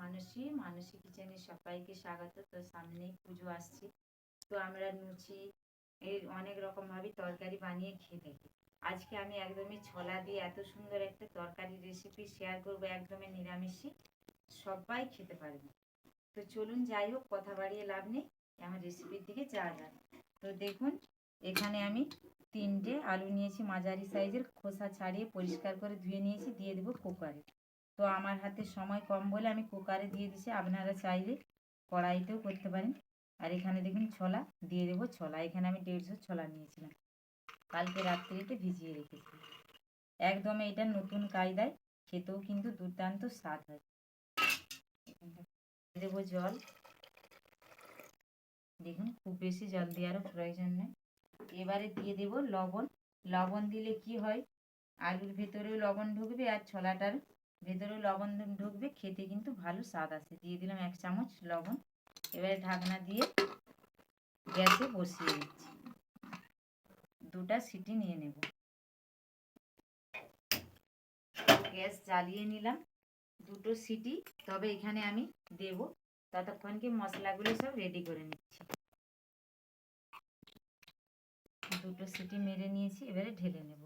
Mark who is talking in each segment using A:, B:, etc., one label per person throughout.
A: মানসী মানসী কিচেনে সবাইকে স্বাগত। তো সামনেই পুজো আসছে, তো আমরা লুচি এর অনেক রকম ভাবে তরকারি বানিয়ে খেয়ে থাকি। আজকে আমি একদমই ছোলা দিয়ে এত সুন্দর একটা তরকারি রেসিপি শেয়ার করব, একদমই নিরামিষই, সবাই খেতে পারবে। তো চলুন, যাই হোক, কথা বাড়িয়ে লাভ নেই, আমার রেসিপির দিকে যাওয়া যাক। তো দেখুন, এখানে আমি 3টে আলু নিয়েছি, মাঝারি সাইজের, খোসা ছাড়িয়ে পরিষ্কার করে ধুয়ে নিয়েছি। দিয়ে দেবো কুকারে। তো আমার হাতে সময় কম বলে আমি কুকারে দিয়ে দিচ্ছি, আপনারা চাইলে কড়াইতেও করতে পারেন। আর এখানে দেখুন ছোলা দিয়ে দেবো। ছোলা এখানে আমি 150 ছোলা নিয়েছিলাম, কালকে রাত্রিতে ভিজিয়ে রেখেছি। একদম এটা নতুন কায়দায়, খেতেও কিন্তু দুর্দান্ত স্বাদ হয়। দেবো জল, দেখুন খুব বেশি জল দেওয়ারও প্রয়োজন নেই। এবারে দিয়ে দেব লবণ। লবণ দিলে কি হয়, আলুর ভেতরেও লবণ ঢুকবে আর ছোলাটার ভেতরেও লবণ ঢুকবে, খেতে কিন্তু ভালো স্বাদ আসে। দিয়ে দিলাম 1 চামচ লবণ। এবারে ঢাকনা দিয়ে গ্যাসে বসিয়ে দিচ্ছি, 2টা সিটি নিয়ে নেব। গ্যাস জ্বালিয়ে নিলাম, 2টো সিটি। তবে এখানে আমি দেব, ততক্ষণ কি মশলাগুলো সব রেডি করে নিচ্ছি। 2টো সিটি মেরে নিয়েছি, এবারে ঢেলে নেব।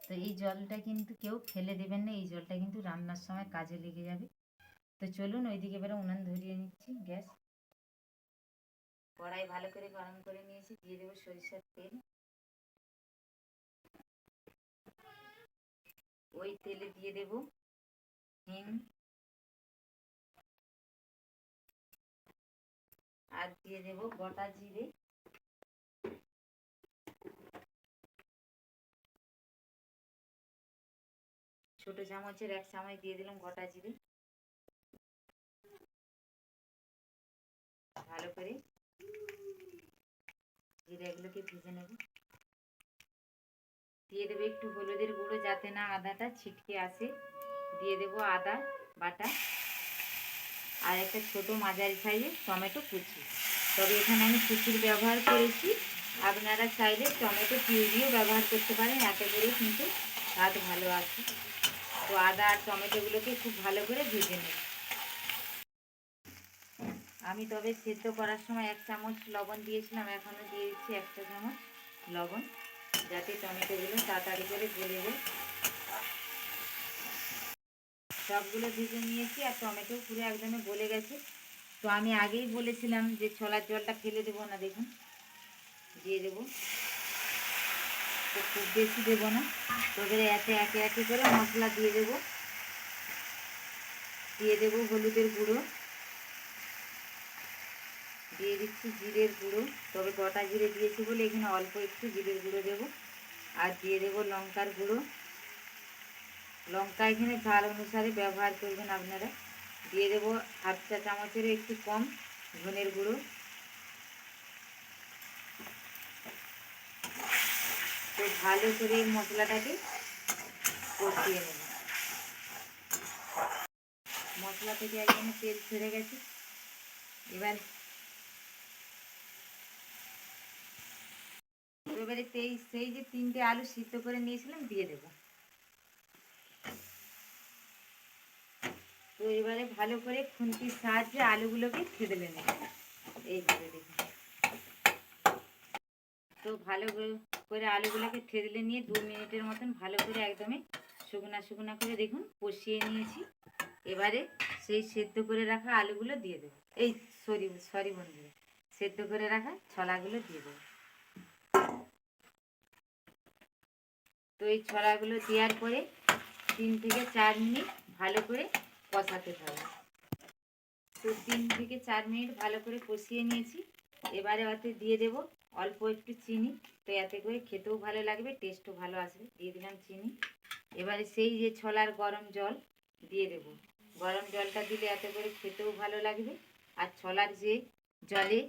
A: তো এই জলটা কিন্তু কেউ ফেলে দেবেন না, এই জলটা কিন্তু রান্নার সময় কাজে লেগে যাবে। তো চলুন, ওইদিকে এবারে উনান ধরিয়ে নিচ্ছি। গ্যাস, কড়াই ভালো করে গরম করে নিয়েছি। দিয়ে দেবো সরিষার তেল। ওই তেলে দিয়ে দেব হিং, আর দিয়ে দেব গোটা জিরে, ছোট চামচের 1 চামচ দিয়ে দিলাম গোটা জিরে। ভালো করে জিরেগুলোকে ভেজে নেব। দিয়ে দেবো একটু হলুদের গুঁড়ো, যাতে না আদাটা ছিটকে আসে। দিয়ে দেবো আদা বাটা, আর একটা ছোট মাঝারি সাইজের টমেটো কুচি। তবে এখানে আমি কুচির ব্যবহার করেছি, আপনারা চাইলে টমেটো পিউরিও ব্যবহার করতে পারেন, এতে করে কিন্তু স্বাদ ভালো আসে। তো আদা আর টমেটোগুলোকে খুব ভালো করে ভেজে নেব। আমি তবে সেদ্ধ করার সময় 1 চামচ লবণ দিয়েছিলাম, এখনও দিয়ে দিচ্ছি 1 চা চামচ লবণ, যাতে টমেটোগুলো তাড়াতাড়ি করে গলে যায়। সবগুলো ভেজে নিয়েছি, আর টমেটো পুরো একদমই গলে গেছে। তো আমি আগেই বলেছিলাম যে ছোলার জলটা ফেলে দেবো না, দেখুন দিয়ে দেবো। তো খুব বেশি দেবো না, তবে এতে একে একে করে মশলা দিয়ে দেবো। দিয়ে দেবো হলুদের গুঁড়ো, দিয়ে দিচ্ছি জিরের গুঁড়ো, তবে গোটা জিরে দিয়েছি বলে এখানে অল্প একটু জিরের গুঁড়ো দেবো। আর দিয়ে দেবো লঙ্কার গুঁড়ো। লঙ্কা এখানে ঝাল অনুসারে ব্যবহার করবেন আপনারা। দিয়ে দেবো 1/2 চা চামচেরও একটু কম ধনের গুঁড়ো। তো ভালো করে মশলাটাকে কষিয়ে নেব। মশলা থেকে একদম তেল ছেড়ে গেছে। এবারে সেই যে 3টে আলু সিদ্ধ করে নিয়েছিলাম দিয়ে দেব। তো এবারে ভালো করে খুন্তির সাহায্যে আলুগুলোকে থেতলে নেব, এইভাবে দেখুন। তো ভালো করে আলুগুলোকে থেতলে নিয়ে 2 মিনিটের মতন ভালো করে একদমই শুকনা শুকনা করে দেখুন কষিয়ে নিয়েছি। এবারে সেই সেদ্ধ করে রাখা আলুগুলো দিয়ে দেবো। এই সরি বন্ধুরা, সেদ্ধ করে রাখা ছোলাগুলো দিয়ে দেবো। তো এই ছোলাগুলো দেওয়ার পরে 3 থেকে 4 মিনিট ভালো করে কষাতে হবে। তো 3 থেকে 4 মিনিট ভালো করে কষিয়ে নিয়েছি। এবারে ওতে দিয়ে দেব অল্প একটু চিনি, তো এতে করে খেতেও ভালো লাগবে, টেস্টও ভালো আসবে। দিয়ে দিলাম চিনি। এবারে সেই যে ছোলার গরম জল দিয়ে দেব। গরম জলটা দিলে এতে করে খেতেও ভালো লাগবে, আর ছোলার যে জলে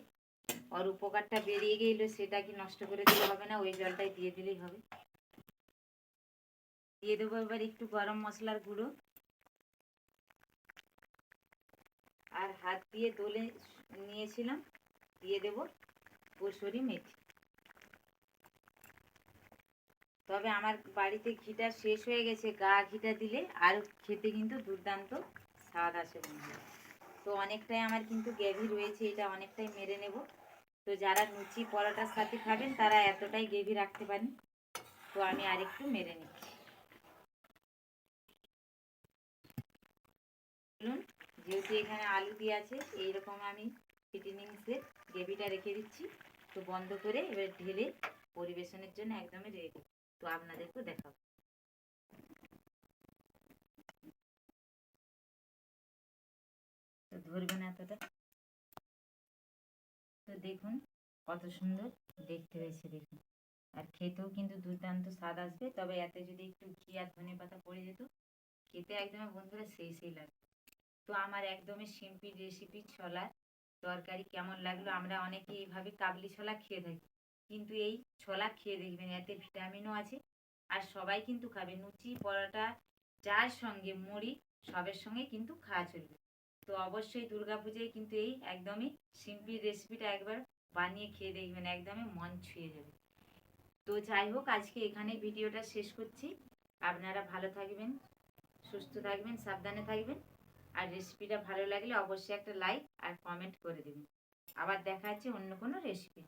A: ওর উপকারটা বেরিয়ে গেলো, সেটা কি নষ্ট করে দিলে হবে না, ওই জলটাই দিয়ে দিলেই হবে। দিয়ে দেবো এবার একটু গরম মশলার গুঁড়ো, আর হাত দিয়ে দলে নিয়েছিলাম দিয়ে দেব। কসুরি মেথি। তবে আমার বাড়িতে ঘিটা শেষ হয়ে গেছে, গা ঘিটা দিলে আরও খেতে কিন্তু দুর্দান্ত স্বাদ আসে বন্ধুরা। তো অনেকটাই আমার কিন্তু গ্রেভি রয়েছে, এটা অনেকটাই মেরে নেব। তো যারা লুচি পরোটার সাথে খাবেন তারা এতটাই গ্রেভি রাখতে পারেন। তো আমি আরেকটু মেরে নিচ্ছি। বলুন, যেহেতু এখানে আলু দিয়ে আছে, এইরকম আমি ফিটিনিংসের গ্রেভিটা রেখে দিচ্ছি। তো বন্ধ করে এবার ঢেলে পরিবেশনের জন্য একদমই রেডি। তো আপনাদেরকেও দেখাবো। তো ধরবে না এতটা। তো দেখুন কত সুন্দর দেখতে হয়েছে, দেখুন। আর খেতেও কিন্তু দুর্দান্ত স্বাদ আসবে। তবে এতে যদি একটু ঘি আর ধনে পাতা পড়ে যেত, খেতে একদম বন্ধুরা সেই লাগবে। তো আমার একদমই সিম্পল রেসিপি ছোলার তরকারি কেমন লাগলো। আমরা অনেকে এইভাবে কাবলি ছোলা খেয়ে থাকি, কিন্তু এই ছোলা খেয়ে দেখবেন, এতে ভিটামিনও আছে। আর সবাই কিন্তু খাবে, লুচি পরোটা যার সঙ্গে মুড়ি সবের সঙ্গে কিন্তু খাওয়া চলবে। তো অবশ্যই দুর্গাপূজায় কিন্তু এই একদমই সিম্পল রেসিপিটা একবার বানিয়ে খেয়ে দেখবেন, একদমই মন ছুঁয়ে যাবে। তো যাই হোক, আজকে এখানে ভিডিওটা শেষ করছি। আপনারা ভালো থাকবেন, সুস্থ থাকবেন, সাবধানে থাকবেন। আর রেসিপিটা ভালো লাগলে অবশ্যই একটা লাইক আর কমেন্ট করে দেবেন। আবার দেখা হচ্ছে অন্য কোনো রেসিপি।